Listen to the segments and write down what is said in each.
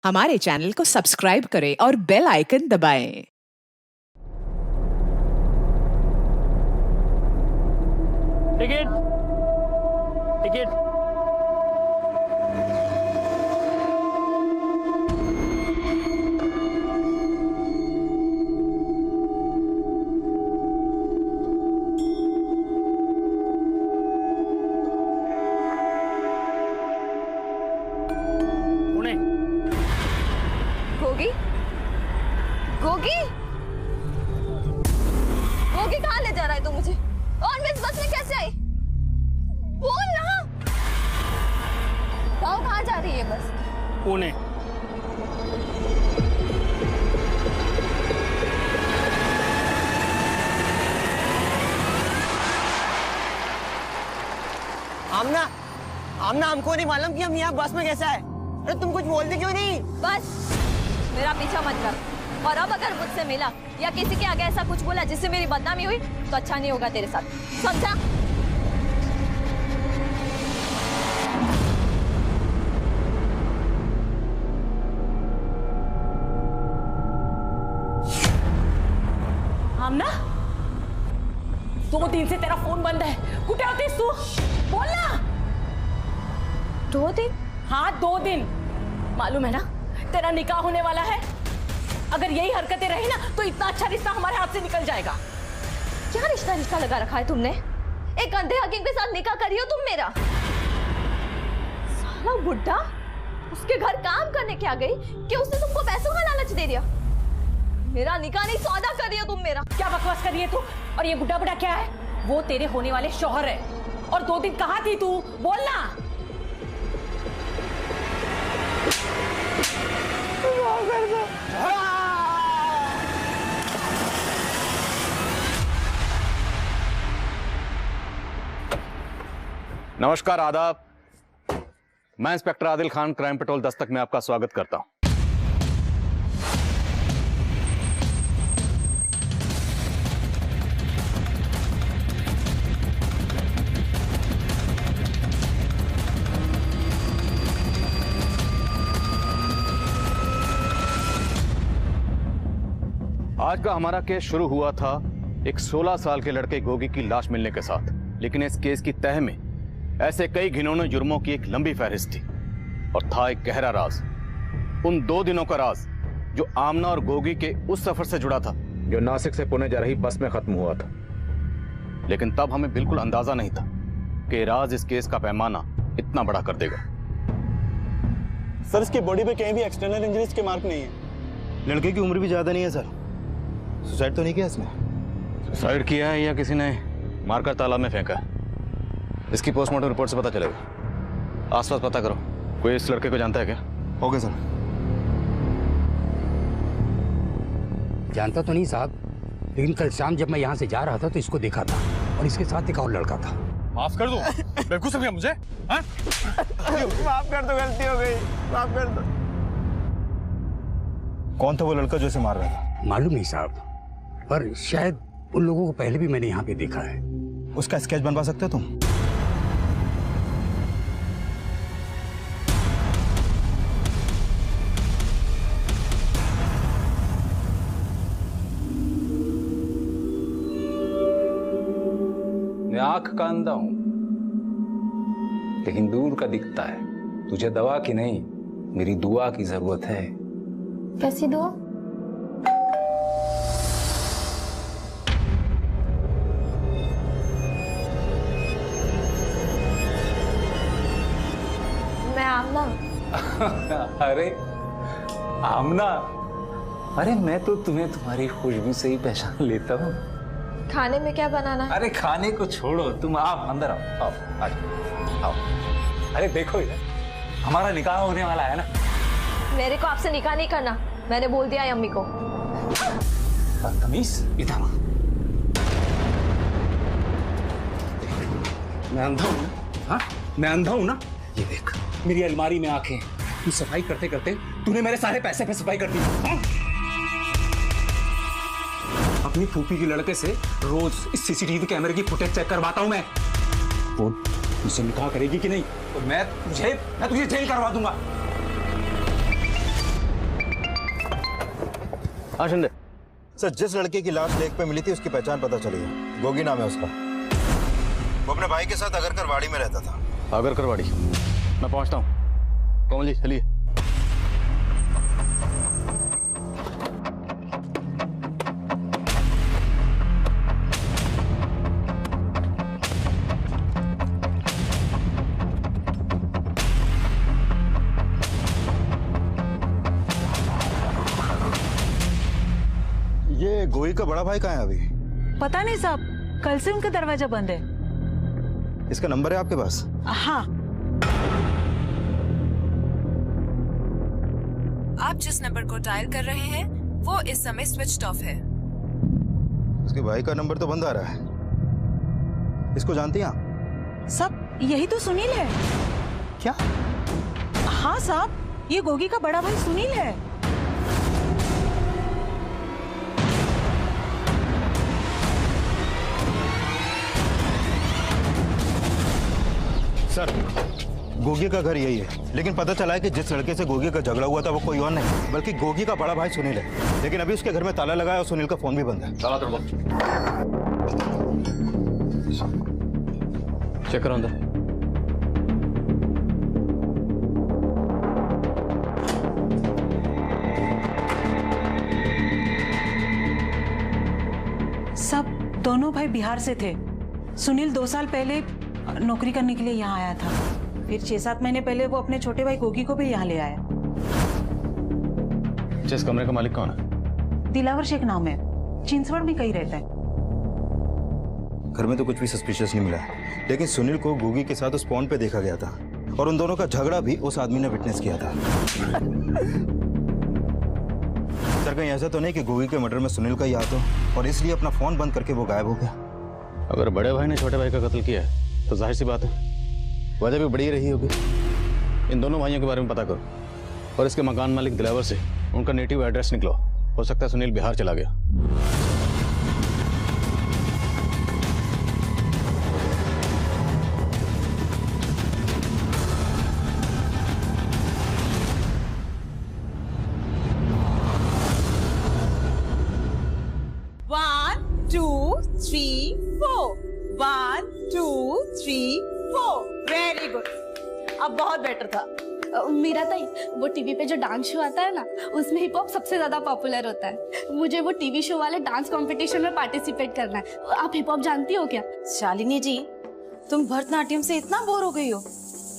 हमारे चैनल को सब्सक्राइब करें और बेल आइकन दबाएं। Ticket ticket Pune. गोगी गोगी गोगी कहाँ ले जा रहा है तू मुझे? और मैं इस बस में कैसे आई? बोल ना। गाँव कहाँ जा रही है बस? पुणे। आमना, आमना हमको नहीं मालूम कि हम यहाँ बस में कैसे आए। अरे तुम कुछ बोलते क्यों नहीं? बस मेरा पीछा मत कर। और अब अगर मुझसे मिला या किसी के आगे ऐसा कुछ बोला जिससे मेरी बदनामी हुई तो अच्छा नहीं होगा तेरे साथ, समझा? आमना, 2 दिन से तेरा फोन बंद है। कुठे होतीस तू? बोल ना। 2 दिन? हाँ 2 दिन। मालूम है ना तेरा निकाह होने वाला है। अगर यही हरकतें रही ना तो इतना अच्छा रिश्ता हमारे हाथ से निकल जाएगा। क्या रिश्ता रिश्ता लगा रखा है तुमने? एक अंधे हकीम के साथ निकाह करी हो तुम मेरा। साला बुड्ढा उसके घर काम करने क्या गई कि उसने तुमको पैसों का लालच दे दिया। मेरा निकाह नहीं सौदा कर रही हो तुम मेरा। क्या बकवास कर रही है तू? और ये बुड्ढा बुड्ढा क्या है? वो तेरे होने वाले शौहर है। और 2 दिन कहाँ थी तू? बोल ना। नमस्कार, आदाब। मैं inspector Adil Khan, crime petrol Dastak में आपका स्वागत करता हूं। आज का हमारा केस शुरू हुआ था एक 16 साल के लड़के गोगी की लाश मिलने के साथ, लेकिन इस केस की तह में ऐसे कई घिनौने जुर्मों की एक लंबी फहरिस्त थी और था एक गहरा राज। उन 2 दिनों का राज जो आमना और गोगी के उस सफर से जुड़ा था जो नासिक से पुणे जा रही बस में खत्म हुआ था। लेकिन तब हमें बिल्कुल अंदाजा नहीं था कि राज इस केस का पैमाना इतना बड़ा कर देगा। सर, इसकी बॉडी पे कहीं भी एक्सटर्नल इंजरीज के मार्क नहीं है। लड़के की उम्र भी ज्यादा नहीं है सर। सुसाइड तो नहीं किया इसने? सुसाइड किया है या किसी ने मारकर तालाब में फेंका है, इसकी पोस्टमार्टम रिपोर्ट से पता चलेगा। आसपास पता करो, कोई इस लड़के को जानता है क्या? Okay sir. जानता तो नहीं साहब, लेकिन कल शाम जब मैं यहाँ से जा रहा था तो इसको देखा था और इसके साथ एक और लड़का था। माफ कर दो, बेवकूफ समझा मुझे? हाँ? माफ कर दो, गलती हो गई, माफ कर दो। कौन था वो लड़का जो इसे मार रहा था? मालूम नहीं साहब, पर शायद उन लोगों को पहले भी मैंने यहाँ पे देखा है। उसका स्केच बनवा सकते हो तुम? मैं आंख का अंधा हूं, लेकिन दूर का दिखता है। तुझे दवा की नहीं, मेरी दुआ की जरूरत है। कैसी दुआ? मैं आमना। अरे आमना, अरे मैं तो तुम्हें तुम्हारी खुशबू से ही पहचान लेता हूँ। खाने में क्या बनाना है? अरे खाने को छोड़ो, तुम आप अंदर आओ, आओ आओ, आओ। अरे देखो यार, हमारा निकाह होने वाला है ना। मेरे को आपसे निकाह नहीं करना, मैंने बोल दिया है अम्मी को। बदतमीज, इधर आ। मैं अंधा हूं ना? हाँ, मैं अंधा हूं ना? ये देख, मेरी अलमारी में आंखें। तू सफाई करते करते तूने मेरे सारे पैसे पे सफाई कर दी। हाँ? अपनी फूफी की लड़के से रोज इस सीसीटीवी कैमरे की फुटेज चेक करवाता हूं मैं। बोल, मुझसे निकाह करेगी कि नहीं? तो मैं तुझे जेल करवा दूंगा। हाँ शिंदे। सर जिस लड़के की लाश लेक पे मिली थी उसकी पहचान पता चली है, गोगी नाम है उसका। वो अपने भाई के साथ अगरकर वाड़ी में रहता था। अगरकर वाड़ी, मैं पहुंचता हूँ। कोमल जी चलिए। ये गोगी का बड़ा भाई कहाँ है अभी? पता नहीं साहब, कल से उनका दरवाजा बंद है। इसका नंबर है आपके पास? हाँ। आप जिस नंबर को डायल कर रहे हैं वो इस समय स्विच्ड ऑफ है। उसके भाई का नंबर तो बंद आ रहा है। इसको जानती हैं आप? साहब यही तो सुनील है। क्या? हाँ साहब, ये गोगी का बड़ा भाई सुनील है। सर गोगी का घर यही है, लेकिन पता चला है कि जिस लड़के से गोगी का झगड़ा हुआ था वो कोई और नहीं बल्कि गोगी का बड़ा भाई सुनील है। लेकिन अभी उसके घर में ताला लगा है और सुनील का फोन भी बंद है। ताला तोड़ दो। चेक करो अंदर। सब दोनों भाई बिहार से थे। सुनील 2 साल पहले नौकरी करने के लिए यहाँ आया था। फिर 6-7 महीने पहले वो अपने छोटे भाई गोगी को भी यहाँ ले आया। जिस कमरे का मालिक कौन है? दिलावर शेख नाम है, चिंचवड़ में कहीं रहता है। घर में तो कुछ भी सस्पिशियस नहीं मिला, लेकिन सुनील को गोगी के साथ उस पॉइंट पे देखा गया था और उन दोनों का झगड़ा भी उस आदमी ने विटनेस किया था। सर कहीं ऐसा तो नहीं कि गोगी के मर्डर में सुनील का ही हाथ हो और इसलिए अपना फोन बंद करके वो गायब हो गया? अगर बड़े भाई ने छोटे भाई का कत्ल किया है तो जाहिर सी बात है वजह भी बड़ी रही होगी। इन दोनों भाइयों के बारे में पता करो और इसके मकान मालिक दिलावर से उनका नेटिव एड्रेस निकलो। हो सकता है सुनील बिहार चला गया। वेरी गुड, अब बहुत बेटर था। मेरा ताई, वो टीवी पे जो डांस शो आता है ना, उसमें हिप हॉप सबसे ज्यादा पॉपुलर होता है। मुझे वो टीवी शो वाले डांस कंपटीशन में पार्टिसिपेट करना है। आप हिप हॉप जानती हो क्या? शालिनी जी, तुम भरतनाट्यम से इतना बोर हो गई हो?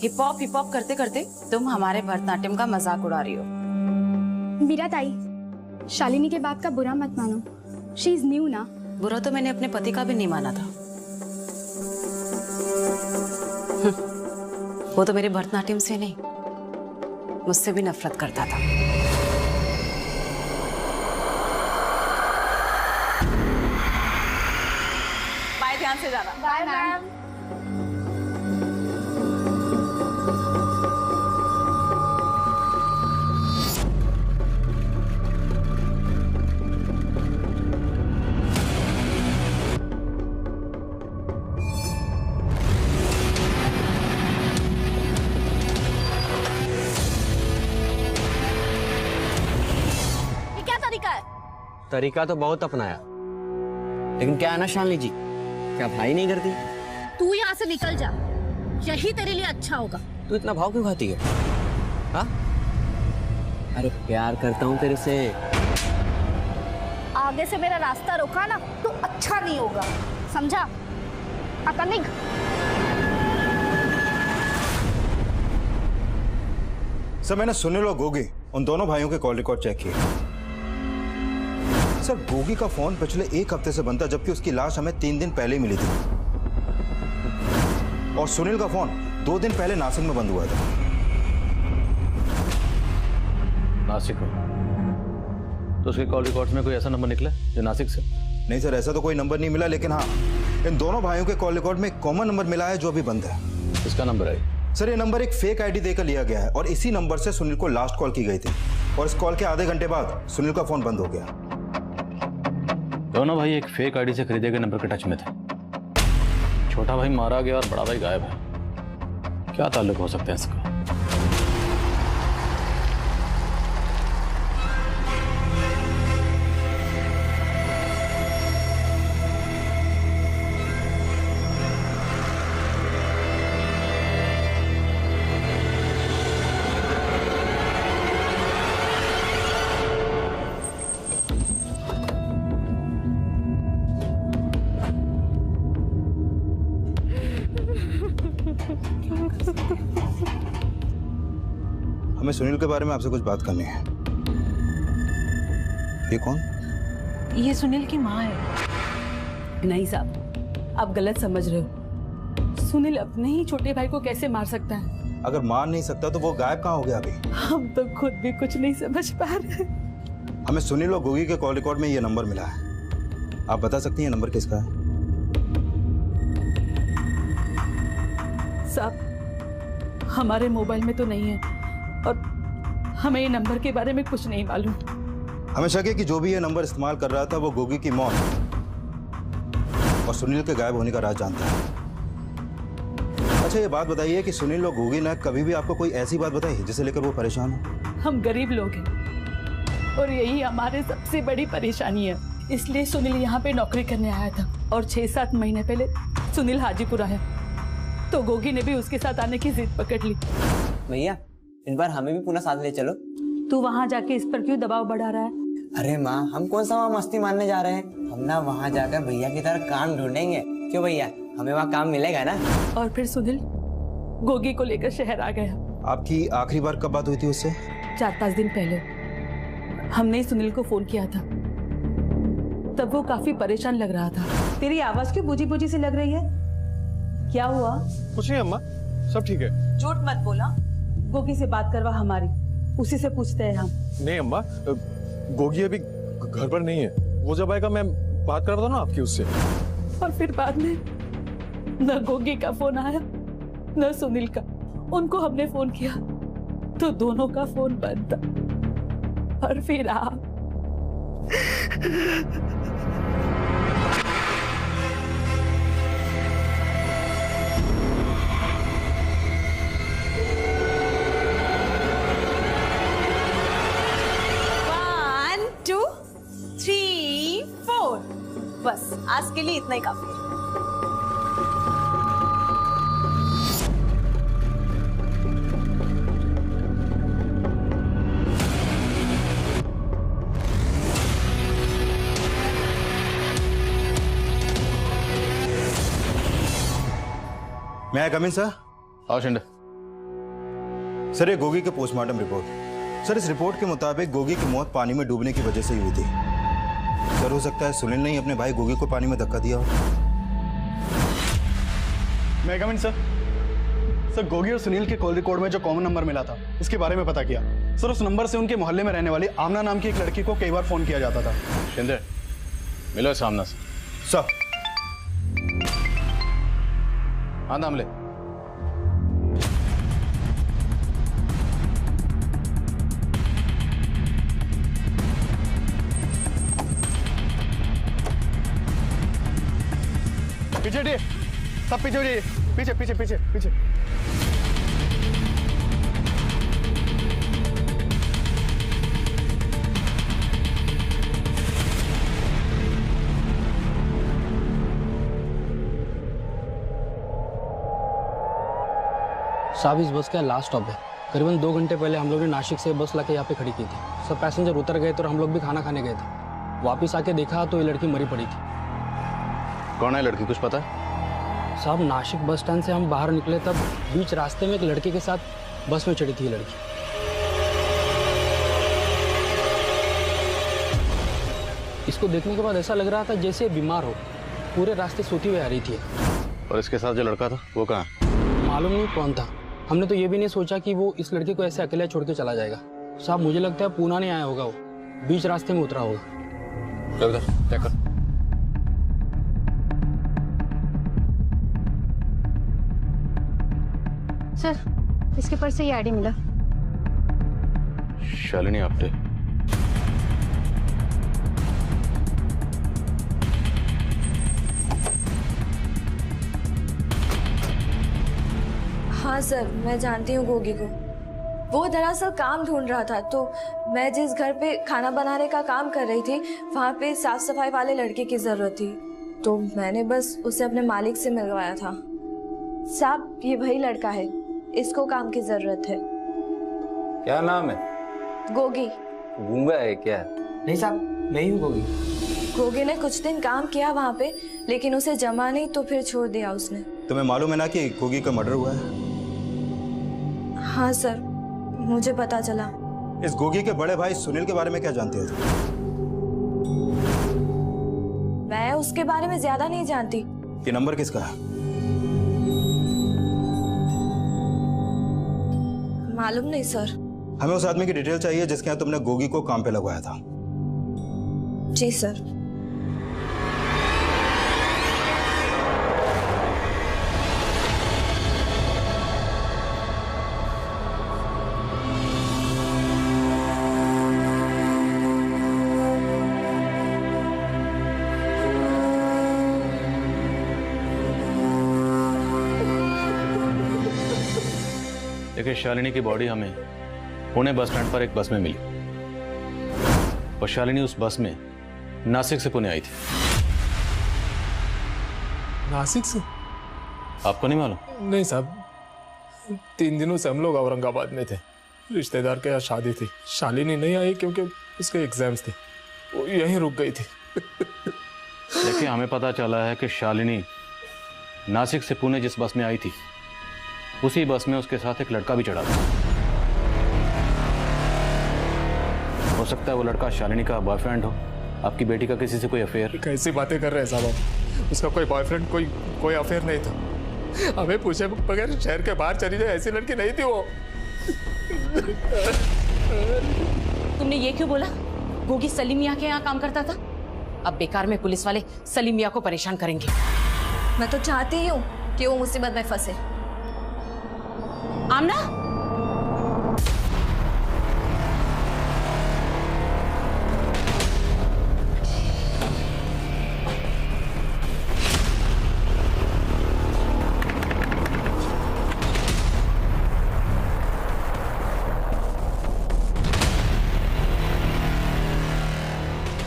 हिप हॉप करते करते तुम हमारे भरतनाट्यम का मजाक उड़ा रही हो। मेरा ताई, शालिनी के बात का बुरा मत मानो। शी इज न्यू ना। बुरा तो मैंने अपने पति का भी नहीं माना था। वो तो मेरे भरतनाट्यम से नहीं, मुझसे भी नफरत करता था। बाय, ध्यान से जाना। Bye ma'am. तरीका तो बहुत अपनाया, लेकिन क्या है ना शालिनी जी, क्या भाई नहीं करती? तू यहाँ से निकल जा, यही तेरे लिए अच्छा होगा। तू इतना भाव क्यों खाती है? हाँ? अरे प्यार करता हूँ तेरे से। आगे से मेरा रास्ता रोका ना तो अच्छा नहीं होगा, समझा? आता नहीं। सर मैंने सुनील और गोगी उन दोनों भाइयों के कॉल रिकॉर्ड चेक किए। सर गोगी का फोन पिछले 1 हफ्ते से बंद था, जबकि उसकी लाश हमें 3 दिन पहले ही मिली थी। और सुनील का फोन 2 दिन पहले नासिक में बंद हुआ था। नासिक में? तो उसके कॉल रिकॉर्ड्स में कोई ऐसा नंबर निकला जो नासिक से? नहीं सर, ऐसा तो कोई नंबर नहीं मिला, लेकिन हाँ इन दोनों भाइयों के कॉल रिकॉर्ड में एक कॉमन नंबर मिला है जो अभी बंद है। किसका नंबर है? सर ये नंबर एक फेक आईडी देकर लिया गया है और इसी नंबर से सुनील को लास्ट कॉल की गई थी और इस कॉल के आधे घंटे बाद सुनील का फोन बंद हो गया। दोनों भाई एक फेक आईडी से खरीदे गए नंबर के टच में थे। छोटा भाई मारा गया और बड़ा भाई गायब है। क्या ताल्लुक हो सकता है इसका? सुनील के बारे में आपसे कुछ बात करनी है। ये कौन? ये सुनील की माँ है। नहीं साहब, आप गलत समझ रहे हो। सुनील अपने ही छोटे भाई को कैसे मार सकता है? अगर मार नहीं सकता तो वो गायब कहाँ हो गया अभी? हम तो खुद भी कुछ नहीं समझ पा रहे। हमें सुनील और गोगी के कॉल रिकॉर्ड में ये नंबर मिला है। आप बता सकती हैं नंबर किसका है? साहब, हमारे मोबाइल में तो नहीं है और हमें ये नंबर के बारे में कुछ नहीं मालूम। हमें शक है कि जो भी ये नंबर इस्तेमाल कर रहा था वो गोगी की मौत और सुनील के गायब होने का राज जानता है। अच्छा, ये बात बताइए कि सुनील और गोगी ने कभी भी आपको कोई ऐसी बात बताई जिसे लेकर वो परेशान हो? हम गरीब लोग हैं और यही हमारे सबसे बड़ी परेशानी है। इसलिए सुनील यहाँ पे नौकरी करने आया था और 6-7 महीने पहले सुनील हाजीपुर आया तो गोगी ने भी उसके साथ आने की जिद पकड़ ली। भैया, इन बार हमें भी पुनः साथ ले चलो। तू वहाँ जाके इस पर क्यों दबाव बढ़ा रहा है? अरे माँ, हम कौन सा वहाँ मस्ती मारने जा रहे हैं? हम ना वहाँ जाकर भैया की तरह काम ढूंढेंगे। क्यों भैया, हमें वहाँ काम मिलेगा ना? और फिर सुनील गोगी को लेकर शहर आ गया। आपकी आखिरी बार कब बात हुई थी उससे? 4-5 दिन पहले हमने सुनील को फोन किया था, तब वो काफी परेशान लग रहा था। तेरी आवाज क्यों बुझी बुझी सी लग रही है? क्या हुआ? कुछ नहीं अम्मा, सब ठीक है। झूठ मत बोला। गोगी से बात करवा हमारी, उसी से पूछते हैं हम। नहीं अम्मा, गोगी अभी घर पर नहीं है। वो जब आएगा मैं बात करवाता ना आपकी उससे। और फिर बाद में न गोगी का फोन आया न सुनील का। उनको हमने फोन किया तो दोनों का फोन बंद था। और फिर आप बस आज के लिए इतना ही काफी है। मैं आई कम इन सर? आओ शिंदे। सर, ये गोगी के पोस्टमार्टम रिपोर्ट। सर, इस रिपोर्ट के मुताबिक गोगी की मौत पानी में डूबने की वजह से ही हुई थी। सर, हो सकता है सुनील ने ही अपने भाई गोगी को पानी में धक्का दिया हो। मैं कम इन सर। सर, गोगी और सुनील के कॉल रिकॉर्ड में जो कॉमन नंबर मिला था इसके बारे में पता किया। सर, उस नंबर से उनके मोहल्ले में रहने वाली आमना नाम की एक लड़की को कई बार फोन किया जाता था। शिंदे, मिलो सामने से। सर। हाँ दामले। पीछे हटिए, सब पीछे हटिए। पीछे पीछे पीछे पीछे। साहब, इस बस का लास्ट स्टॉप है। करीबन 2 घंटे पहले हम लोग ने नासिक से बस लाके यहाँ पे खड़ी की थी। सब पैसेंजर उतर गए तो हम लोग भी खाना खाने गए थे। वापस आके देखा तो ये लड़की मरी पड़ी थी। कौन है लड़की, कुछ पता है? साहब, नासिक बस स्टैंड से हम बाहर निकले तब बीच रास्ते में एक लड़के के साथ बस में चढ़ी थी ये लड़की। इसको देखने के बाद ऐसा लग रहा था जैसे बीमार हो। पूरे रास्ते सोती हुई आ रही थी। और इसके साथ जो लड़का था वो कहाँ? मालूम नहीं कौन था। हमने तो ये भी नहीं सोचा कि वो इस लड़के को ऐसे अकेले छोड़ के चला जाएगा। साहब, मुझे लगता है पूना नहीं आया होगा, वो बीच रास्ते में उतरा होगा। उधर चेक कर। सर, इसके पर्स से ये आईडी मिला। शालिनी आप्टे। हाँ सर, मैं जानती हूँ गोगी को। वो दरअसल काम ढूंढ रहा था, तो मैं जिस घर पे खाना बनाने का काम कर रही थी वहाँ पे साफ सफाई वाले लड़के की जरूरत थी, तो मैंने बस उसे अपने मालिक से मिलवाया था। साहब, ये वही लड़का है, इसको काम की जरूरत है। क्या नाम है? गोगी। गूंगा है क्या? नहीं साहब, मैं ही हूँ गोगी। गोगी ने कुछ दिन काम किया वहाँ पे, लेकिन उसे जमा नहीं तो फिर छोड़ दिया उसने। तुम्हें मालूम है ना कि गोगी का मर्डर हुआ है? हाँ सर, मुझे पता चला। इस गोगी के बड़े भाई सुनील के बारे में क्या जानते हो तुम? मैं उसके बारे में ज्यादा नहीं जानती। ये नंबर किसका है? मालूम नहीं सर। हमें उस आदमी की डिटेल चाहिए जिसके यहाँ तुमने गोगी को काम पे लगवाया था। जी सर। देखिए, शालिनी की बॉडी हमें पुणे बस स्टैंड पर एक बस में मिली और शालिनी उस बस में नासिक से पुणे आई थी। नासिक से? आपको नहीं मालूम? नहीं साहब, 3 दिनों से हम लोग औरंगाबाद में थे। रिश्तेदार के यहाँ शादी थी। शालिनी नहीं आई क्योंकि उसके एग्जाम्स थे, वो यहीं रुक गई थी। देखिए, हमें पता चला है कि शालिनी नासिक से पुणे जिस बस में आई थी उसी बस में उसके साथ एक लड़का भी चढ़ा था। हो सकता है वो लड़का शालिनी का बॉयफ्रेंड हो, आपकी बेटी का किसी से कोई अफेयर। कैसी बातें कर रहे हैं साहब? उसका कोई बॉयफ्रेंड, कोई अफेयर नहीं था। हमें पूछे बगैर शहर के बाहर चली जाए ऐसी लड़की नहीं थी वो। तुमने ये क्यों बोला? गोगी सलीम मियाँ के यहाँ काम करता था। अब बेकार में पुलिस वाले सलीम मियाँ को परेशान करेंगे। मैं तो चाहती ही हूँ कि वो मुसीबत में फंसे। आमना,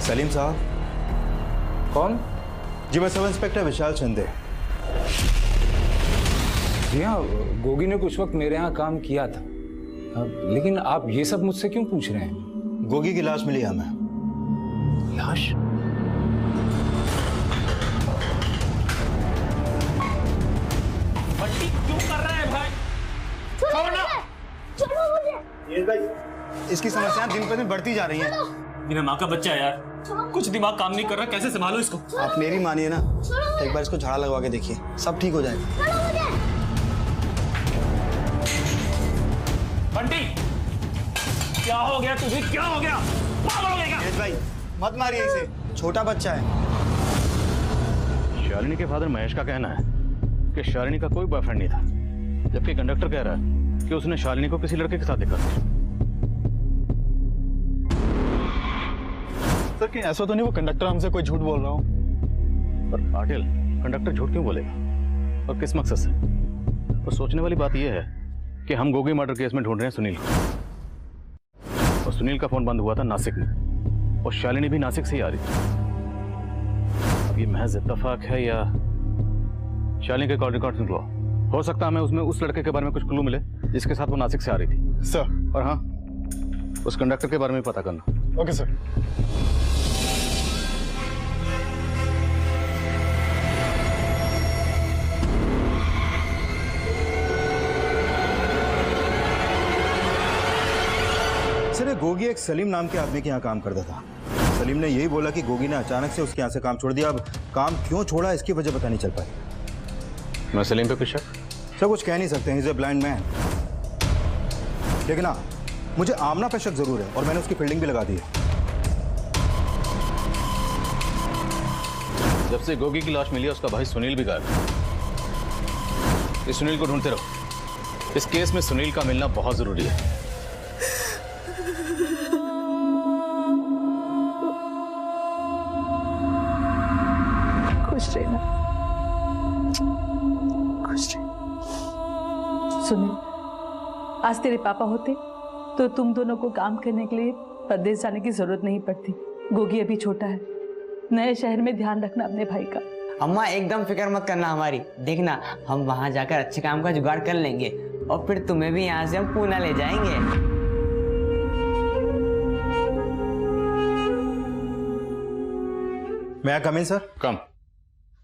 सलीम साहब। कौन? जी मैं सब इंस्पेक्टर विशाल शिंदे। जी हाँ, गोगी ने कुछ वक्त मेरे यहाँ काम किया था। लेकिन आप ये सब मुझसे क्यों पूछ रहे हैं? गोगी की लाश मिली हमें। लाश? बंटी क्यों कर रहा है भाई? छोड़ो मुझे। ये भाई, इसकी समस्याएं दिन पर दिन बढ़ती जा रही हैं। मेरा माँ का बच्चा है यार, कुछ दिमाग काम नहीं कर रहा, कैसे संभालो इसको? आप मेरी मानिए ना, एक बार इसको झाड़ा लगवा के देखिए, सब ठीक हो जाएगा। बंटी, क्या हो गया तुझे? क्या हो गया? पागल हो गया क्या? भाई मत मारिए इसे, छोटा बच्चा है। शालिनी के फादर महेश का कहना है कि शालिनी का कोई बॉयफ्रेंड नहीं था, जबकि कंडक्टर कह रहा है कि उसने शालिनी को किसी लड़के के साथ देखा। सर कहीं ऐसा तो नहीं वो कंडक्टर हमसे कोई झूठ बोल रहा हो? पर पाटिल, कंडक्टर झूठ क्यों बोलेगा और किस मकसद से? तो सोचने वाली बात यह है कि हम गोगी मर्डर केस में ढूंढ रहे हैं सुनील को, और सुनील का फोन बंद हुआ था नासिक में, और शालिनी भी नासिक से ही आ रही थी। अब ये महज इत्तेफाक है या शालिनी के कॉल रिकॉर्ड निकलो, हो सकता है हमें उसमें उस लड़के के बारे में कुछ क्लू मिले जिसके साथ वो नासिक से आ रही थी। सर। और हाँ, उस कंडक्टर के बारे में पता करना। Okay sir. सर ये गोगी एक सलीम नाम के आदमी के यहाँ काम करता था। सलीम ने यही बोला कि गोगी ने अचानक से उसके यहाँ से काम छोड़ दिया। अब काम क्यों छोड़ा इसकी वजह पता नहीं चल पाई। मैं सलीम पे कुछ शक? सर कुछ कह नहीं सकते, he is a blind man. लेकिन हाँ, मुझे आमना पे शक जरूर है और मैंने उसकी फील्डिंग भी लगा दी है। जब से गोगी की लाश मिली है उसका भाई सुनील भी गायब है। इस सुनील को ढूंढते रहो, इस केस में सुनील का मिलना बहुत जरूरी है। खुश रहना, खुश रह। सुनील, आज तेरे पापा होते तो तुम दोनों को काम करने के लिए परदेश जाने की जरूरत नहीं पड़ती। गोगी अभी छोटा है, नए शहर में ध्यान रखना अपने भाई का। अम्मा एकदम फिक्र मत करना हमारी, देखना हम वहां जाकर अच्छे काम का जुगाड़ कर लेंगे और फिर तुम्हें भी यहाँ से हम पूना ले जाएंगे। मैं कम इन सर? कम।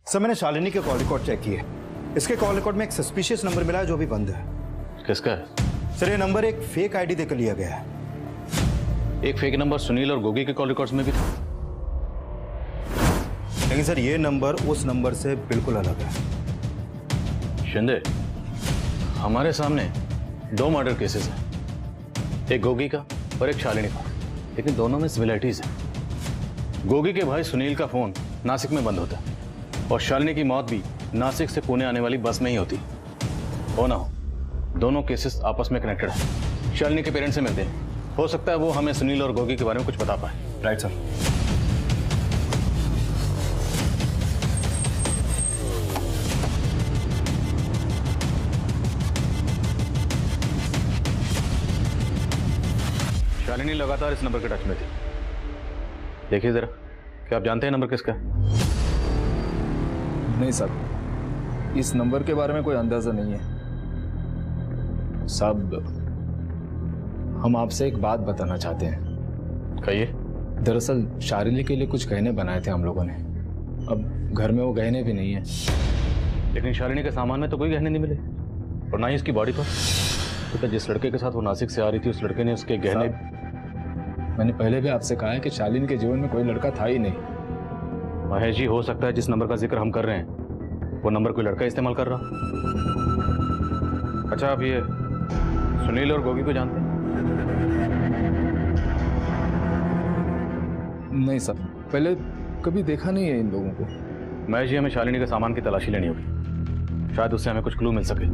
सर मैंने शालिनी के कॉल रिकॉर्ड चेक किए। इसके कॉल रिकॉर्ड में एक सस्पिशियस नंबर मिला है जो भी बंद है। किसका है? सर ये नंबर एक फेक आईडी देकर लिया गया है। एक फेक नंबर सुनील और गोगी के कॉल रिकॉर्ड्स में भी था। लेकिन सर ये नंबर उस नंबर से बिल्कुल अलग है। शिंदे, हमारे सामने 2 मर्डर केसेस हैं, एक गोगी का और एक शालिनी का, लेकिन दोनों में सिमिलरिटीज है। गोगी के भाई सुनील का फोन नासिक में बंद होता है और शालिनी की मौत भी नासिक से पुणे आने वाली बस में ही होती। हो ना हो, दोनों केसेस आपस में कनेक्टेड है। शालिनी के पेरेंट्स से मिलते हैं, हो सकता है वो हमें सुनील और गोगी के बारे में कुछ बता पाए। Right sir. शालिनी लगातार इस नंबर के टच में थी। देखिए जरा, क्या आप जानते हैं नंबर किसका है? नहीं सर, इस नंबर के बारे में कोई अंदाजा नहीं है साहब। हम आपसे एक बात बताना चाहते हैं। कहिए। दरअसल शालिनी के लिए कुछ गहने बनाए थे हम लोगों ने, अब घर में वो गहने भी नहीं है। लेकिन शालिनी के सामान में तो कोई गहने नहीं मिले और ना ही उसकी बॉडी पर। तो जिस लड़के के साथ वो नासिक से आ रही थी उस लड़के ने उसके गहने। मैंने पहले भी आपसे कहा है कि शालिनी के जीवन में कोई लड़का था ही नहीं। महेश जी, हो सकता है जिस नंबर का जिक्र हम कर रहे हैं वो नंबर कोई लड़का इस्तेमाल कर रहा। अच्छा, आप ये सुनील और गोगी को जानते हैं? नहीं सर, पहले कभी देखा नहीं है इन लोगों को। महेश जी, हमें शालिनी के सामान की तलाशी लेनी होगी, शायद उससे हमें कुछ क्लू मिल सके।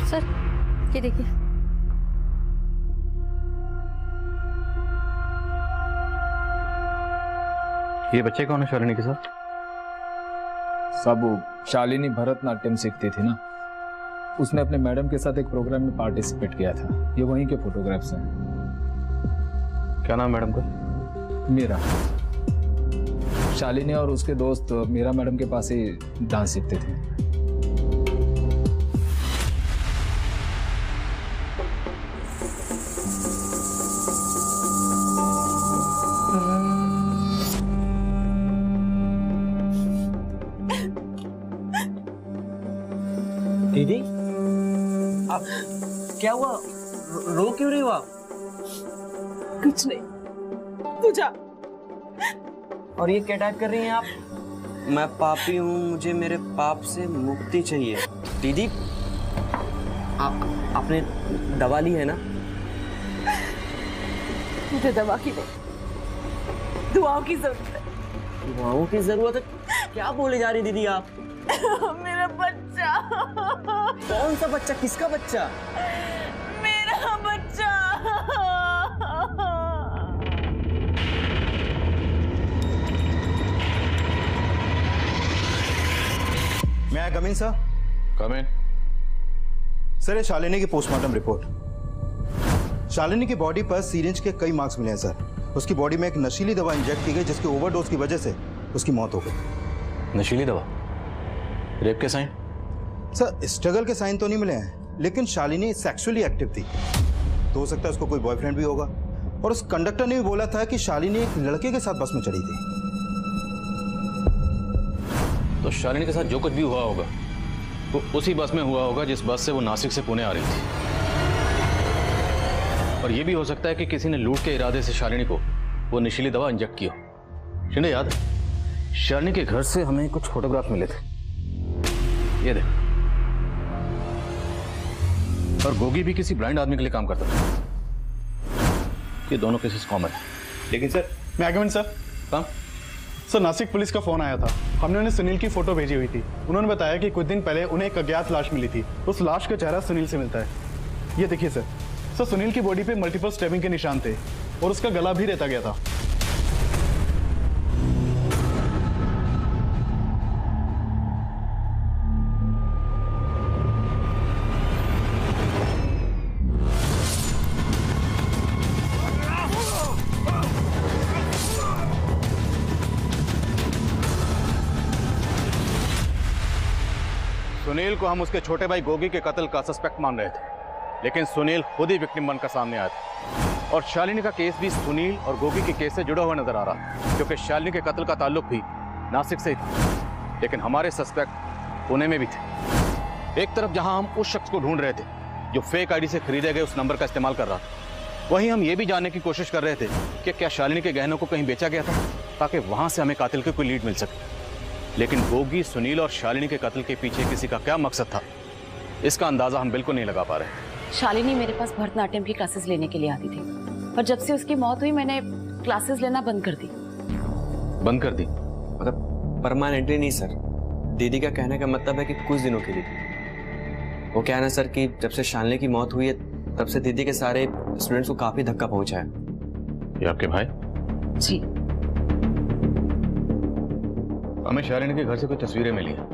सर ये देखिए। ये बच्चे कौन है शालिनी के साथ? सब शालिनी भरतनाट्यम सीखती थी ना, उसने अपने मैडम के साथ एक प्रोग्राम में पार्टिसिपेट किया था। ये वहीं के फोटोग्राफ्स हैं। क्या नाम मैडम का? मीरा। शालिनी और उसके दोस्त मीरा मैडम के पास ही डांस सीखते थे। दीदी, आप क्या हुआ? रो क्यों रही हो आप? कुछ नहीं, तू जा। और ये क्या टाइप कर रही हैं आप? मैं पापी हूँ, मुझे मेरे पाप से मुक्ति चाहिए। दीदी, आपने दवा ली है ना? मुझे दवा की नहीं, दुआओं की जरूरत है। दुआओं की जरूरत है? क्या बोले जा रही दीदी आप? मेरा बच्चा। कौन सा बच्चा? किसका बच्चा? मेरा बच्चा। मैं आई कम इन सर? कम इन। सर ये शालिनी की पोस्टमार्टम रिपोर्ट। शालिनी की बॉडी पर सीरिंज के कई मार्क्स मिले हैं सर। उसकी बॉडी में एक नशीली दवा इंजेक्ट की गई जिसकी ओवरडोज की वजह से उसकी मौत हो गई। नशीली दवा? रेप के साइन? सर स्ट्रगल के साइन तो नहीं मिले हैं, लेकिन शालिनी सेक्सुअली एक्टिव थी, तो हो सकता है उसको कोई बॉयफ्रेंड भी होगा। और उस कंडक्टर ने भी बोला था कि शालिनी एक लड़के के साथ बस में चढ़ी थी। तो शालिनी के साथ जो कुछ भी हुआ होगा वो उसी बस में हुआ होगा जिस बस से वो नासिक से पुणे आ रही थी। और ये भी हो सकता है कि किसी ने लूट के इरादे से शालिनी को वो नशीली दवा इंजेक्ट की हो। शिंदे, याद है शालिनी के घर से हमें कुछ फोटोग्राफ मिले थे, ये देख। और गोगी भी किसी ब्लाइंड आदमी के लिए काम करता था। ये दोनों केसेस कॉमन है। लेकिन सर, मैं आगे सर। हाँ सर, नासिक पुलिस का फोन आया था। हमने उन्हें सुनील की फोटो भेजी हुई थी। उन्होंने बताया कि कुछ दिन पहले उन्हें एक अज्ञात लाश मिली थी। उस लाश का चेहरा सुनील से मिलता है। ये देखिए सर। सर सुनील की बॉडी पे मल्टीपल स्टैबिंग के निशान थे और उसका गला भी रेता गया था। सुनील को हम उसके छोटे भाई गोगी के कत्ल का सस्पेक्ट मान रहे थे, लेकिन सुनील खुद ही विक्टिम बनकर सामने आया था। और शालिनी का केस भी सुनील और गोगी के केस से जुड़ा हुआ नजर आ रहा है, क्योंकि शालिनी के कत्ल का ताल्लुक भी नासिक से ही था, लेकिन हमारे सस्पेक्ट पुणे में भी थे। एक तरफ जहां हम उस शख्स को ढूंढ रहे थे जो फेक आईडी से खरीदे गए उस नंबर का इस्तेमाल कर रहा था, वहीं हम ये भी जानने की कोशिश कर रहे थे कि क्या शालिनी के गहनों को कहीं बेचा गया था, ताकि वहां से हमें कातिल की कोई लीड मिल सके। लेकिन गोगी, सुनील और शालिनी के कत्ल के पीछे किसी का क्या मकसद था, इसका अंदाजा हम बिल्कुल नहीं लगा पा रहे। शालिनी मेरे पास भरतनाट्यम की क्लासेस लेने के लिए आती थी, पर जब से उसकी मौत हुई मैंने क्लासेस लेना बंद कर दी। बंद कर दी? मतलब परमानेंटली नहीं सर, दीदी का कहने का मतलब है कि कुछ दिनों के लिए। वो क्या है ना सर कि जब से शालिनी की मौत हुई है तब से दीदी के सारे स्टूडेंट्स को काफी धक्का पहुंचा है। ये आपके भाई? जी। हमें शालिनी के घर से कुछ तस्वीरें मिली हैं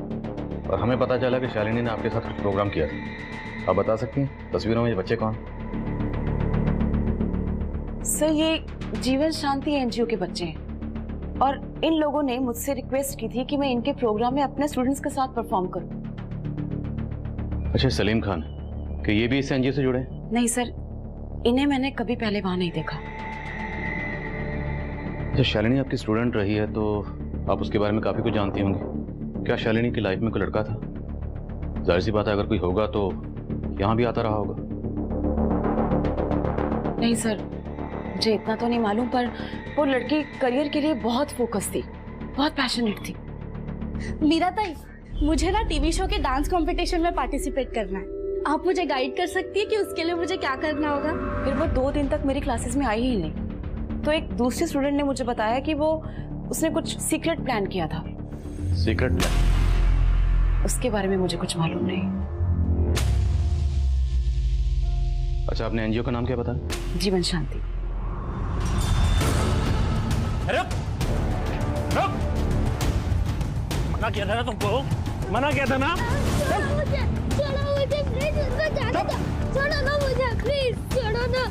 और हमें पता चला कि शालिनी ने आपके साथ कुछ प्रोग्राम किया था। आप बता सकती हैं तस्वीरों में ये बच्चे कौन? सर ये जीवन शांति एनजीओ के बच्चे हैं और इन लोगों ने मुझसे रिक्वेस्ट की थी कि मैं इनके प्रोग्राम में अपने स्टूडेंट्स के साथ परफॉर्म करूं। अच्छा, सलीम खान, कि ये भी इस एनजीओ से जुड़े हैं? नहीं सर, इन्हें मैंने कभी पहले वहां नहीं देखा। अच्छा, शालिनी आपकी स्टूडेंट रही है तो आप उसके बारे में काफी कुछ जानती होंगी। क्या शालिनी की लाइफ में कोई लड़का था? जाहिर सी बात है, अगर कोई होगा तो यहाँ भी आता रहा होगा। नहीं सर, मुझे इतना तो नहीं मालूम, पर वो लड़की करियर के लिए बहुत फोकस थी, बहुत पैशनेट थी। मीरा ताई, मुझे ना टीवी शो के डांस कंपटीशन में पार्टिसिपेट करना है। आप मुझे गाइड कर सकती है कि उसके लिए मुझे क्या करना होगा? फिर वो 2 दिन तक मेरी क्लासेस में आई ही नहीं, तो एक दूसरी स्टूडेंट ने मुझे बताया कि उसने कुछ सीक्रेट प्लान किया था। Secret plan? उसके बारे में मुझे कुछ मालूम नहीं। अच्छा, आपने एनजीओ का नाम क्या बताया? जीवन शांति। मना किया था ना तुमको, मना किया था ना। छोड़ो मुझे प्लीज, उसको जाने दो। छोड़ो ना मुझे प्लीज, छोड़ो ना।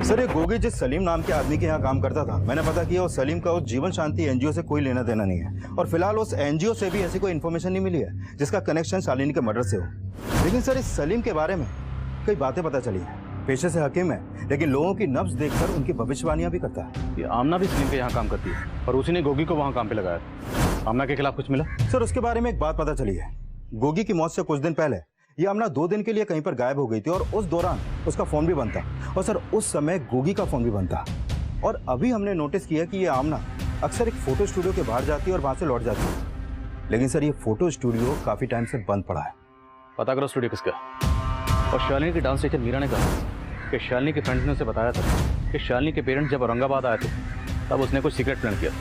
सर, ये गोगी जिस सलीम नाम के आदमी के यहाँ काम करता था, मैंने पता किया उस सलीम का उस जीवन शांति एनजीओ से कोई लेना देना नहीं है और फिलहाल उस एनजीओ से भी ऐसी कोई इन्फॉर्मेशन नहीं मिली है जिसका कनेक्शन शालिनी के मर्डर से हो। लेकिन सर, इस सलीम के बारे में कई बातें पता चली है। पेशे से हकीम है, लेकिन लोगों की नब्ज देखकर उनकी भविष्यवाणियां भी करता है। ये आमना भी सलीम के यहाँ काम करती है और उसी ने गोगी को वहाँ काम पे लगाया। आमना के खिलाफ कुछ मिला? सर, उसके बारे में एक बात पता चली है। गोगी की मौत से कुछ दिन पहले ये आमना 2 दिन के लिए कहीं पर गायब हो गई थी और उस दौरान उसका फोन भी बंद था और सर उस समय गोगी का फोन भी बंद था। और अभी हमने नोटिस किया कि ये आमना अक्सर एक फोटो स्टूडियो के बाहर जाती है और वहां से लौट जाती है, लेकिन सर ये फोटो स्टूडियो काफी टाइम से बंद पड़ा है। पता करो स्टूडियो किसका। और शालिनी की डांस टीचर मीरा ने कहा कि शालिनी के फ्रेंड्स ने उसे बताया था कि शालिनी के पेरेंट्स जब औरंगाबाद आए थे तब उसने कुछ सीक्रेट प्लान किया।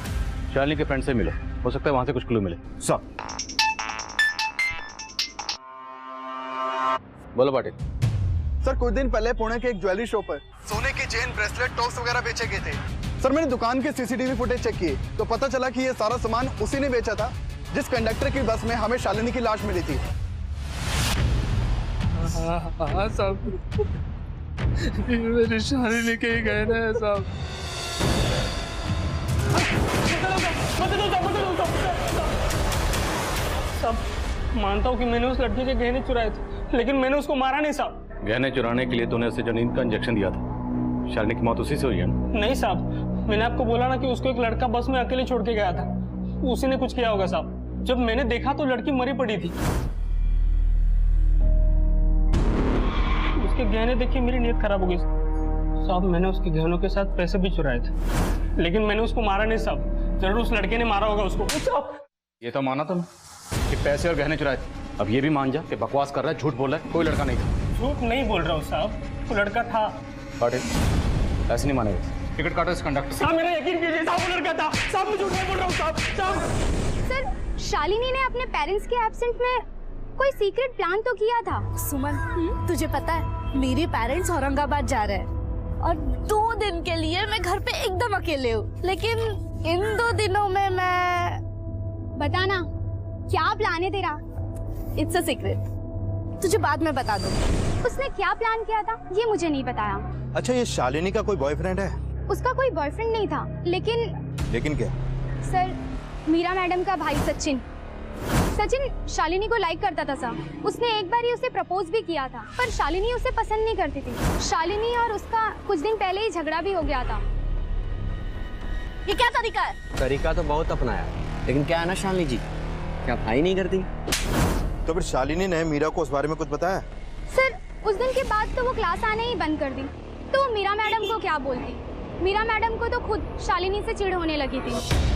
शालिनी के फ्रेंड से मिलो, हो सकता है वहां से कुछ क्लू मिले। सर बोलो पाटिल। सर, कुछ दिन पहले पुणे के एक ज्वेलरी शॉप पर सोने के चेन, ब्रेसलेट, टॉप्स वगैरह बेचे गए थे। सर, मैंने दुकान के सीसीटीवी फुटेज चेक किए तो पता चला कि ये सारा सामान उसी ने बेचा था जिस कंडक्टर की बस में हमें शालिनी की लाश मिली थी। हाँ साहब, मेरी शालिनी के ही गहने हैं साहब। मानता हूँ कि मैंने उस लड़की के गहने चुराए थे, लेकिन मैंने उसको मारा नहीं साहब। गहने चुराने के लिए तूने उसे जो नींद का इंजेक्शन दिया था, शालिनी की मौत उसी से हुई है ना? नहीं साहब, मैंने आपको बोला ना कि उसको एक लड़का बस में अकेले छोड़ के गया था, उसी ने कुछ किया होगा साहब। जब मैंने देखा तो लड़की मरी पड़ी थी। उसके गहने देख के मेरी नीयत खराब हो गई साहब। मैंने उसके गहनों के साथ पैसे भी चुराए थे, लेकिन मैंने उसको मारा नहीं साहब। जरूर उस लड़के ने मारा होगा उसको। ये तो माना तुम कि पैसे और गहने चुराए थे, अब ये भी मान जा कि बकवास कर रहा है, झूठ बोल रहा है, कोई लड़का नहीं था। झूठ नहीं बोल रहा हूँ साहब, वो लड़का था। पाटिल, ऐसे नहीं मानेगा। टिकट काटो इस कंडक्टर। साहब मेरा यकीन कीजिए साहब, वो लड़का था साहब, मैं झूठ नहीं बोल रहा हूँ साहब। सर, शालिनी ने अपने पेरेंट्स के एब्सेंट में कोई सीक्रेट प्लान तो किया था। सुमन, तुझे पता है मेरे पेरेंट्स औरंगाबाद जा रहे हैं और 2 दिन के लिए मैं घर पे एकदम अकेले हूँ। लेकिन इन 2 दिनों में मैं... बताना, क्या प्लान है तेरा? इट्स अ सीक्रेट, तुझे बाद में बता दूँ। उसने क्या प्लान किया था ये मुझे नहीं बताया। अच्छा, ये शालिनी का कोई बॉयफ्रेंड है? उसका कोई बॉयफ्रेंड नहीं था, लेकिन क्या? सर, मीरा मैडम का भाई सचिन। सचिन शालिनी को लाइक करता था सर। उसने एक बार ही उसे प्रपोज भी किया था, पर शालिनी उसे पसंद नहीं करती थी। शालिनी और उसका कुछ दिन पहले ही झगड़ा भी हो गया था। ये क्या तरीका है? तरीका तो बहुत अपनाया, लेकिन क्या है ना शालिनी जी, क्या भाई नहीं करती? तो फिर शालिनी ने मीरा को उस बारे में कुछ बताया? सर उस दिन के बाद तो वो क्लास आने ही बंद कर दी। तो वो मीरा मैडम को क्या बोलती? मीरा मैडम को तो खुद शालिनी से चिढ़ होने लगी थी।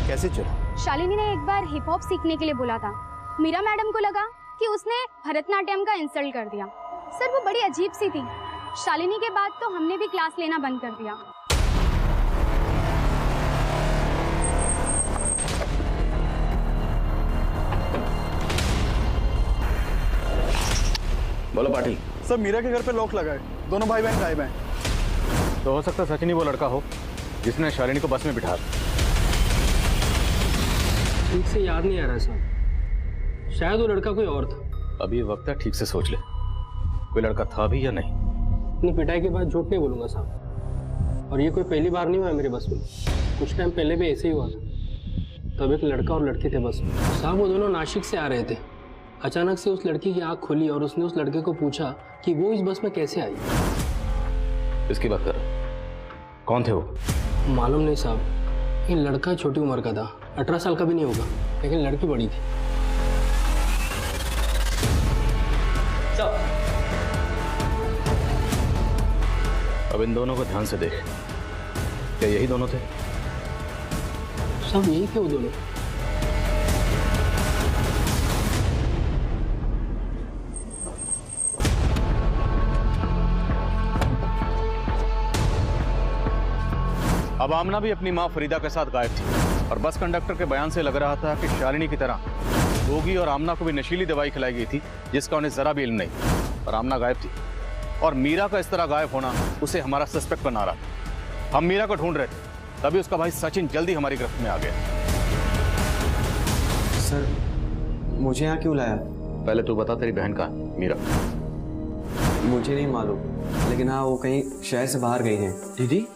कैसे चिढ़? शालिनी ने एक बार हिप हॉप सीखने के लिए बोला था। मीरा मैडम को लगा कि उसने भरतनाट्यम का इंसल्ट कर दिया। सर वो बड़ी अजीब सी थी। शालिनी के बाद तो हमने भी क्लास लेना बंद कर दिया। बोलो पाटिल। सर मीरा के घर पे लॉक लगा है, दोनों भाई बहन गायब हैं। तो हो सकता है सचिन ही वो लड़का हो जिसने शालिनी को बस में बिठा। ठीक से याद नहीं आ रहा साहब, शायद वो लड़का कोई और था। अभी वक्त है, ठीक से सोच ले, कोई लड़का था भी या नहीं। अपनी पिटाई के बाद झूठ नहीं बोलूंगा साहब, और ये कोई पहली बार नहीं हुआ है मेरे बस में। कुछ टाइम पहले भी ऐसे ही हुआ था। तब एक लड़का और लड़की थे बस में। साहब वो दोनों नासिक से आ रहे थे। अचानक से उस लड़की की आंख खुली और उसने उस लड़के को पूछा कि वो इस बस में कैसे आई। इसकी बात कर, कौन थे वो? मालूम नहीं साहब, ये लड़का छोटी उम्र का था, 18 साल का भी नहीं होगा, लेकिन लड़की बड़ी थी। अब इन दोनों को ध्यान से देख, क्या यही दोनों थे? साहब यही थे वो दोनों। अब आमना भी अपनी मां फरीदा के साथ गायब थी, और बस कंडक्टर के बयान से लग रहा था कि शालिनी की तरह गोगी और आमना को भी नशीली दवाई खिलाई गई थी जिसका उन्हें जरा भी इल्म नहीं। और आमना गायब थी, और मीरा का इस तरह गायब होना उसे हमारा सस्पेक्ट बना रहा था। हम मीरा को ढूंढ रहे थे, तभी उसका भाई सचिन जल्दी हमारी गिरफ्त में आ गया। सर मुझे यहाँ क्यों लाया? पहले तू बता, तेरी बहन कहाँ है मीरा? मुझे नहीं मालूम, लेकिन हाँ वो कहीं शहर से बाहर गई हैं। दीदी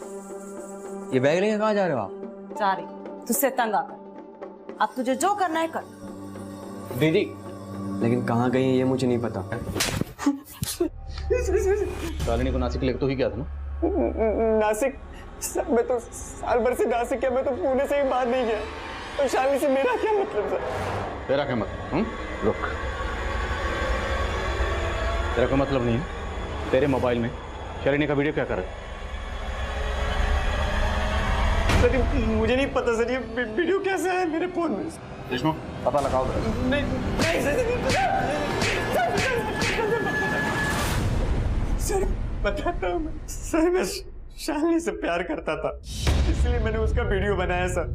ये बैग लेके कहाँ जा रहे हो आप? जा रही, तुझसे तंग आकर। अब तुझे जो करना है कर। दीदी लेकिन कहाँ गई ये मुझे नहीं पता। शालिनी को नासिक लेके तो ही गया था ना? नासिक? मैं तो साल भर से नासिक है, मैं तो पुणे से ही बाहर नहीं गया। तो शालिनी से मेरा क्या मतलब सर? तेरा क्या मतलब? रुक, तेरा कोई मतलब नहीं है। तेरे मोबाइल में शालिनी का वीडियो क्या कर रहा है? सर मुझे नहीं पता सर, ये वीडियो कैसे है मेरे फोन में? विष्णु पता लगाओ। नहीं सर, नहीं सर बताता हूँ मैं। सर मैं शालिनी से प्यार करता था, इसलिए मैंने उसका वीडियो बनाया सर।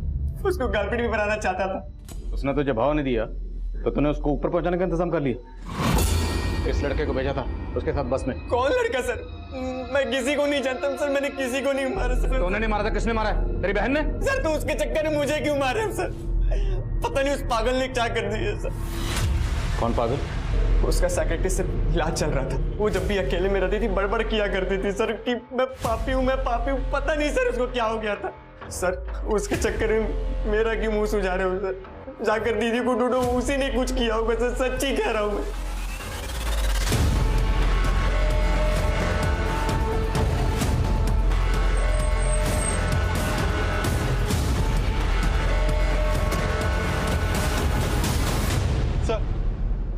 उसको गर्लफ्रेंड भी बनाना चाहता था। उसने तुझे भाव नहीं दिया तो तूने उसको ऊपर पहुंचाने का इंतजाम कर लिया। इस लड़के को भेजा था उसके साथ बस में। कौन लड़का सर? मैं किसी को नहीं जानता सर, मैंने किसी को नहीं मारा सर। तूने नहीं मारा था, किसने मारा है? तेरी बहन ने? सर तो उसके चक्कर में मुझे क्यों मारे सर? पता नहीं उस पागल ने क्या कर दिया सर। कौन पागल? उसका साइकियाट्री से इलाज चल रहा था। वो जब भी अकेले में रहती थी बड़बड़ किया करती थी सर कि मैं पापी हूँ, मैं पापी हूँ। पता नहीं सर उसको क्या हो गया था सर। उसके चक्कर में मेरा क्यों मुंह सुझा रहे हो सर? जाकर दीदी को ढूंढो, उसी ने कुछ किया होगा सर, सच्ची कह रहा हूँ मैं।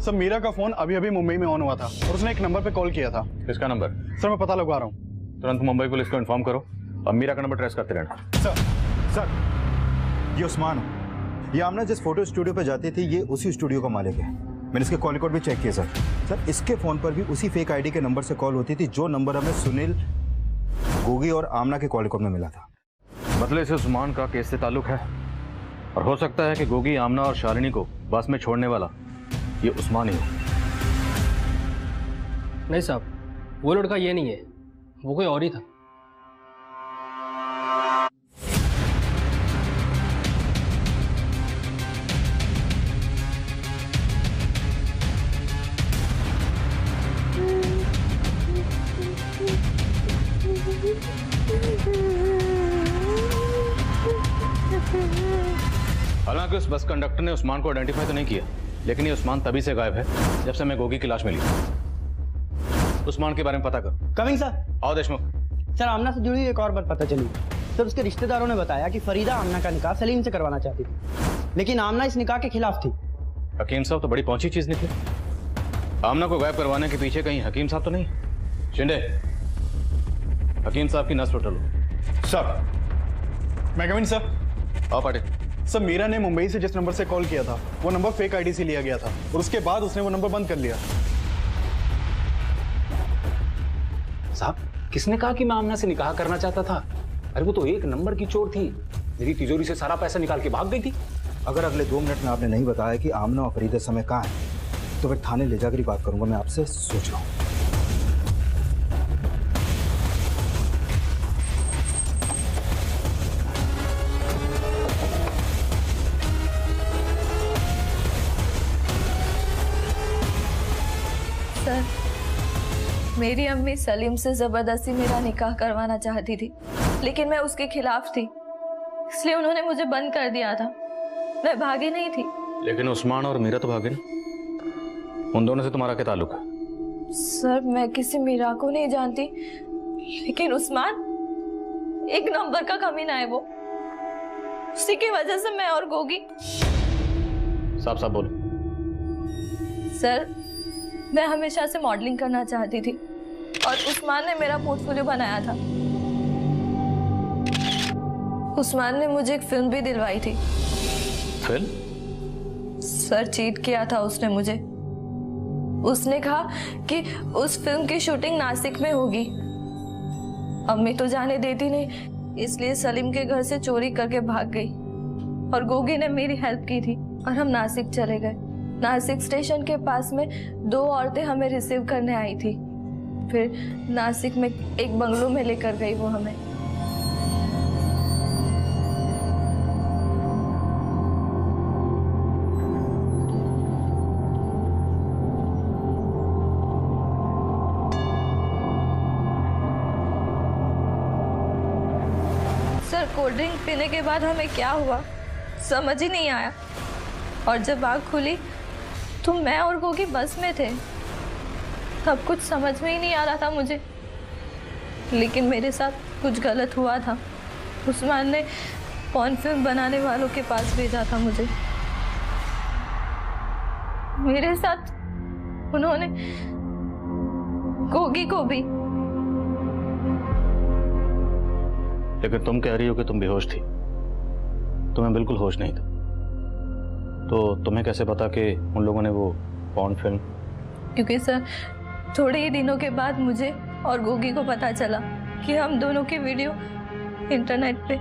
सर मीरा का फोन अभी अभी मुंबई में ऑन हुआ था और उसने एक नंबर पे कॉल किया था। किसका नंबर? सर मैं पता लगवा रहा हूँ। तुरंत मुंबई पुलिस को इन्फॉर्म करो, अब मीरा का नंबर ट्रेस करते रहना। सर ये उस्मान है। ये आमना जिस फोटो स्टूडियो पे जाती थी ये उसी स्टूडियो का मालिक है। मैंने इसके कॉल रिकॉर्ड भी चेक किया सर। सर इसके फोन पर भी उसी फेक आईडी के नंबर से कॉल होती थी जो नंबर हमें सुनील, गोगी और आमना के कॉल रिकॉर्ड में मिला था। मतलब इसे उस्मान का केस से ताल्लुक है, और हो सकता है कि गोगी, आमना और शालिनी को बस में छोड़ने वाला ये उस्मान ही हो। नहीं साहब, वो लड़का ये नहीं है, वो कोई और ही था। हालांकि उस बस कंडक्टर ने उस्मान को आइडेंटिफाई तो नहीं किया, लेकिन ये उस्मान तभी से गायब है जब से मैं गोगी की लाश मिली। उस्मान के बारे में पता कर। Coming sir. आओ देशमुख। सर आमना से जुड़ी एक और बात पता चली। सर उसके रिश्तेदारों ने बताया कि फरीदा आमना का निकाह सलीम से करवाना चाहती थी, लेकिन आमना इस निकाह के खिलाफ थी। हकीम साहब तो बड़ी पहुंची चीज निकली। आमना को गायब करवाने के पीछे कहीं हकीम साहब तो नहीं? शिंदे, हकीम साहब की नस टोटल। सर मैं कमिंग सर। आओ पाटिल। सर मीरा ने मुंबई से जिस नंबर से कॉल किया था वो नंबर फेक आईडी से लिया गया था और उसके बाद उसने वो नंबर बंद कर लिया। साहब किसने कहा कि मैं आमना से निकाह करना चाहता था? अरे वो तो एक नंबर की चोर थी, मेरी तिजोरी से सारा पैसा निकाल के भाग गई थी। अगर अगले 2 मिनट में आपने नहीं बताया कि आमना और फरीदा समय कहाँ है तो फिर थाने ले जाकर ही बात करूंगा। मैं आपसे सोच रहा हूँ। सर मेरी अम्मी सलीम से जबरदस्ती मेरा निकाह करवाना चाहती थी, लेकिन मैं उसके खिलाफ थी, इसलिए उन्होंने मुझे बंद कर दिया था। मैं भागी नहीं थी। लेकिन उस्मान और मीरा तो भागे ना। उन दोनों से तुम्हारा क्या ताल्लुक है? सर मैं किसी मीरा को नहीं जानती, लेकिन उस्मान एक नंबर का कमीना है। वो उसी की वजह से मैं और गोगी। साफ साफ बोलो। सर मैं हमेशा से मॉडलिंग करना चाहती थी और उस्मान ने मेरा पोर्टफोलियो बनाया था। उस्मान ने मुझे एक फिल्म भी दिलवाई थी। फिल्म? सर चीट किया था उसने मुझे। उसने कहा कि उस फिल्म की शूटिंग नासिक में होगी। अम्मी तो जाने देती नहीं, इसलिए सलीम के घर से चोरी करके भाग गई और गोगी ने मेरी हेल्प की थी और हम नासिक चले गए। नासिक स्टेशन के पास में 2 औरतें हमें रिसीव करने आई थी। फिर नासिक में एक बंगलो में लेकर गई वो हमें। सर कोल्ड ड्रिंक पीने के बाद हमें क्या हुआ समझ ही नहीं आया, और जब आँख खुली तो मैं और गोगी बस में थे। तब कुछ समझ में ही नहीं आ रहा था मुझे, लेकिन मेरे साथ कुछ गलत हुआ था। उस्मान ने पॉर्न फिल्म बनाने वालों के पास भेजा था मुझे। मेरे साथ उन्होंने गोगी को भी। लेकिन तुम कह रही हो कि तुम बेहोश थी। तुम्हें बिल्कुल होश नहीं था, तो तुम्हें कैसे पता कि उन लोगों ने वो पॉर्न फिल्म? क्योंकि सर थोड़े ही दिनों के बाद मुझे और गोगी को पता चला कि हम दोनों की वीडियो इंटरनेट पे।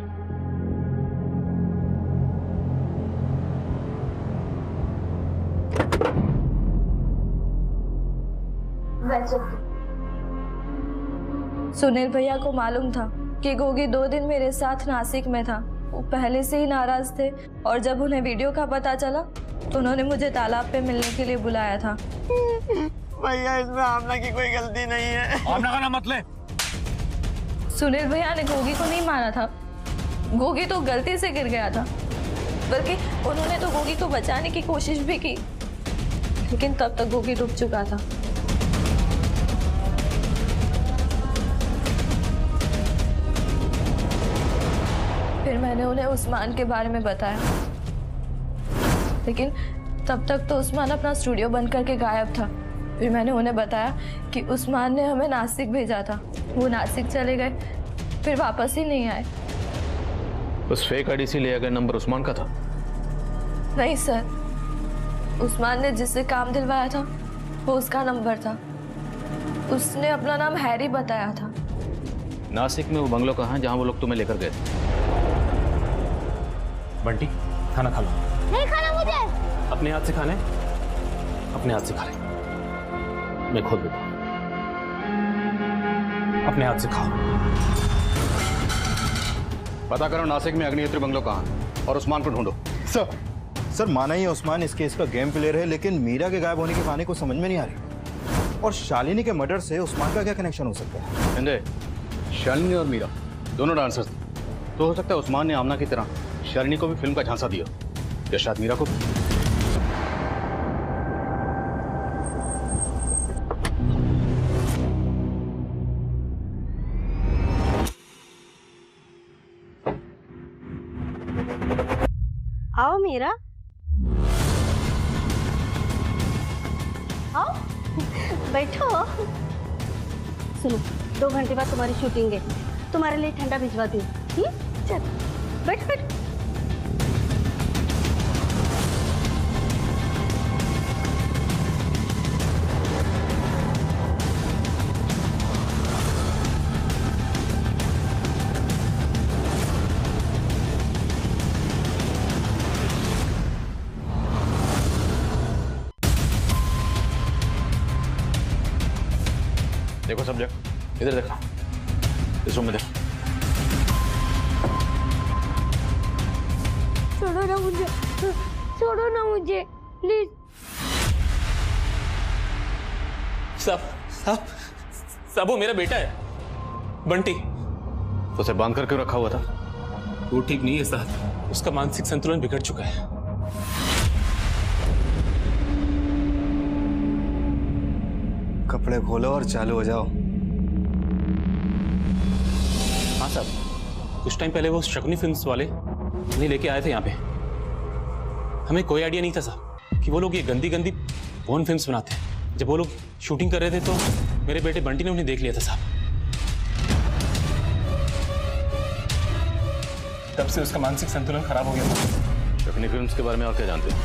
सुनील भैया को मालूम था कि गोगी 2 दिन मेरे साथ नासिक में था। वो पहले से ही नाराज थे और जब उन्हें वीडियो का पता चला तो उन्होंने मुझे तालाब पे मिलने के लिए बुलाया था। भैया इसमें आमना की कोई गलती नहीं है। आमना का नाम मत ले। सुनील भैया ने गोगी को नहीं मारा था, गोगी तो गलती से गिर गया था। बल्कि उन्होंने तो गोगी को बचाने की कोशिश भी की, लेकिन तब तक गोगी डूब चुका था। फिर मैंने उन्हें उस्मान के बारे में बताया, लेकिन तब तक तो उस्मान अपना स्टूडियो बंद करके गायब था। फिर मैंने उन्हें बताया कि उस्मान ने हमें नासिक भेजा था। वो नासिक चले गए, फिर वापस ही नहीं आए। उस फेक आईडी से लिया गया नंबर उस्मान का था? नहीं सर, उस्मान ने जिससे काम दिलवाया था वो उसका नंबर था। उसने अपना नाम हैरी बताया था। नासिक में वो बंगलो कहाँ है जहाँ वो लोग तुम्हें लेकर गए थे? बंटी खाना खा लो। नहीं खाना मुझे। अपने हाथ से खाने, अपने हाथ से खा ले। मैं खोल देता हूँ, अपने हाथ से खाओ। पता करो नासिक में अग्निहोत्री बंगलो कहाँ है और उस्मान को ढूंढो। सर माना ही उस्मान इस केस का गेम प्लेयर है, लेकिन मीरा के गायब होने की कहानी को समझ में नहीं आ रही। और शालिनी के मर्डर से उस्मान का क्या कनेक्शन हो सकता है? संजय, शालिनी और मीरा दोनों डांसर्स थे, तो हो सकता है उस्मान ने आमना की तरह शालिनी को भी फिल्म का झांसा दिया, या शायद मीरा को। आओ मीरा, आओ बैठो। सुनो, 2 घंटे बाद तुम्हारी शूटिंग है, तुम्हारे लिए ठंडा भिजवाती हूँ। चल बैठ बैठ। देखो सब्जेक्ट, इधर देखो, इस रूम में देखो। छोड़ो ना मुझे, छोड़ो ना मुझे प्लीज। साहब वो मेरा बेटा है, बंटी। तो उसे बांध कर क्यों रखा हुआ था? वो ठीक नहीं है साहब, उसका मानसिक संतुलन बिगड़ चुका है। कपड़े खोलो और चालू हो जाओ। हाँ साहब, कुछ टाइम पहले वो शकुनी फिल्म्स वाले उन्हें लेके आए थे यहाँ पे। हमें कोई आइडिया नहीं था साहब कि वो लोग ये गंदी गंदी पोर्न फिल्म्स बनाते हैं। जब वो लोग शूटिंग कर रहे थे तो मेरे बेटे बंटी ने उन्हें देख लिया था साहब। तब से उसका मानसिक संतुलन खराब हो गया था। शकुनी फिल्म्स के बारे में और क्या जानते हो?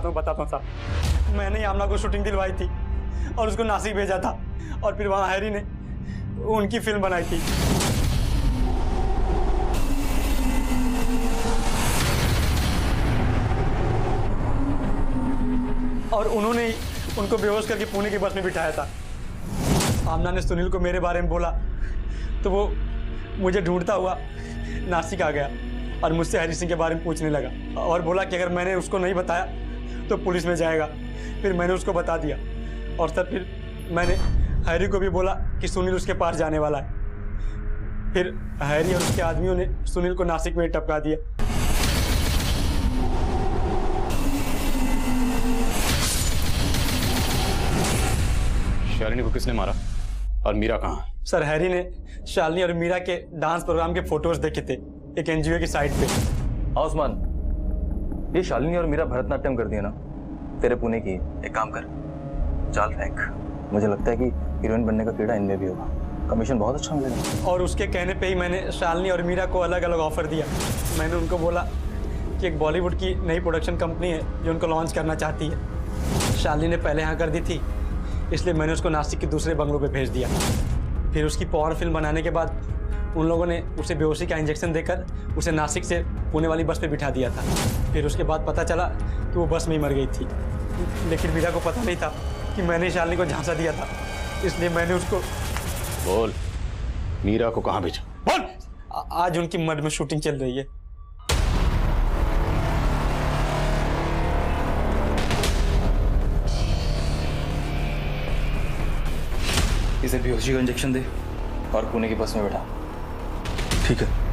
बताता हूँ साहब, मैंने आमना को शूटिंग दिलवाई थी और उसको नासिक भेजा था और फिर वहाँ हैरी ने उनकी फिल्म बनाई थी। और उन्होंने ही उनको बेहोश करके पुणे की बस में बिठाया था। आमना ने सुनील को मेरे बारे में बोला तो वो मुझे ढूंढता हुआ नासिक आ गया और मुझसे हैरी सिंह के बारे में पूछने लगा और बोला कि अगर मैंने उसको नहीं बताया तो पुलिस में जाएगा। फिर मैंने उसको बता दिया और तब फिर मैंने हैरी को भी बोला कि सुनील उसके पास जाने वाला है। फिर हैरी और उसके आदमियों ने सुनील को नासिक में टपका दिया। शालिनी को किसने मारा और मीरा कहाँ? सर, हैरी ने शालिनी और मीरा के डांस प्रोग्राम के फोटोज देखे थे एक एनजीओ की साइट पे। उस्मान, ये शालिनी और मीरा भरतनाट्यम कर दिया ना, तेरे पुणे की। एक काम कर, चाल फेंक। मुझे लगता है कि हीरोइन बनने का कीड़ा इनमें भी होगा, कमीशन बहुत अच्छा मिलेगा। और उसके कहने पे ही मैंने शालिनी और मीरा को अलग अलग ऑफर दिया। मैंने उनको बोला कि एक बॉलीवुड की नई प्रोडक्शन कंपनी है जो उनको लॉन्च करना चाहती है। शालिनी ने पहले हाँ कर दी थी, इसलिए मैंने उसको नासिक के दूसरे बंगलों पे भेज दिया। फिर उसकी पॉर्न फिल्म बनाने के बाद उन लोगों ने उसे बेहोशी का इंजेक्शन देकर उसे नासिक से पुणे वाली बस पे बिठा दिया था। फिर उसके बाद पता चला कि वो बस में ही मर गई थी, लेकिन मीरा को पता नहीं था कि मैंने शालिनी को झांसा दिया था, इसलिए मैंने उसको। बोल, मीरा को कहाँ भेजा? बोल। आज उनकी मड में शूटिंग चल रही है। इसे बेहोशी का इंजेक्शन दे और पुणे की बस में बैठा। ठीक है।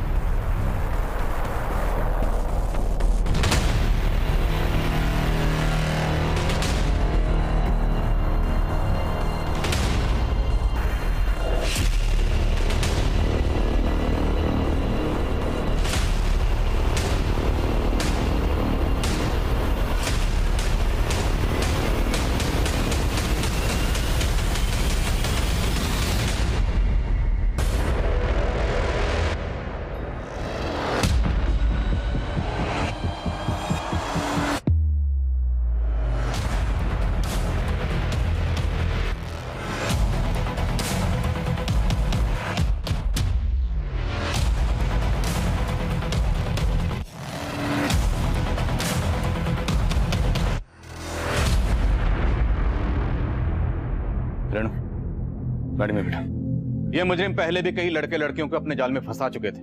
गाड़ी में बैठा। ये मुजरिम पहले भी कई लड़के लड़कियों को अपने जाल में फंसा चुके थे,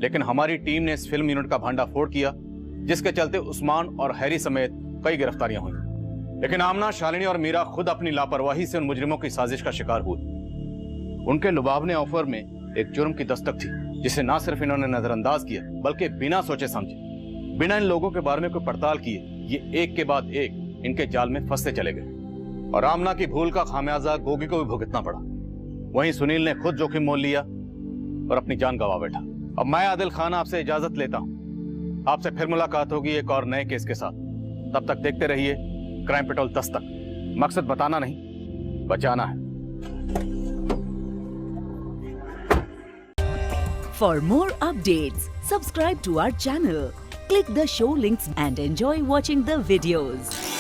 लेकिन हमारी टीम ने इस फिल्म यूनिट का भांडाफोड़ किया, जिसके चलते उस्मान और हैरी समेत कई गिरफ्तारियां हुई। लेकिन आमना, शालिनी और मीरा खुद अपनी लापरवाही से उन मुजरिमों की साजिश का शिकार हुए। उनके लुबावने ऑफर में एक जुर्म की दस्तक थी जिसे ना सिर्फ इन्होंने नजरअंदाज किया बल्कि बिना सोचे समझे, बिना इन लोगों के बारे में कोई पड़ताल किए, ये एक के बाद एक इनके जाल में फंसते चले गए और आमना की भूल का खामियाजा गोगी को भी भुगतना पड़ा। वहीं सुनील ने खुद जोखिम मोल लिया और अपनी जान गंवा बैठा। अब मैं आदिल खान आपसे इजाजत लेता हूं। आपसे फिर मुलाकात होगी एक और नए केस के साथ। तब तक देखते रहिए क्राइम पेट्रोल 10 तक। मकसद बताना नहीं, बचाना है। For more updates, subscribe to our channel, click the show links and enjoy watching the videos.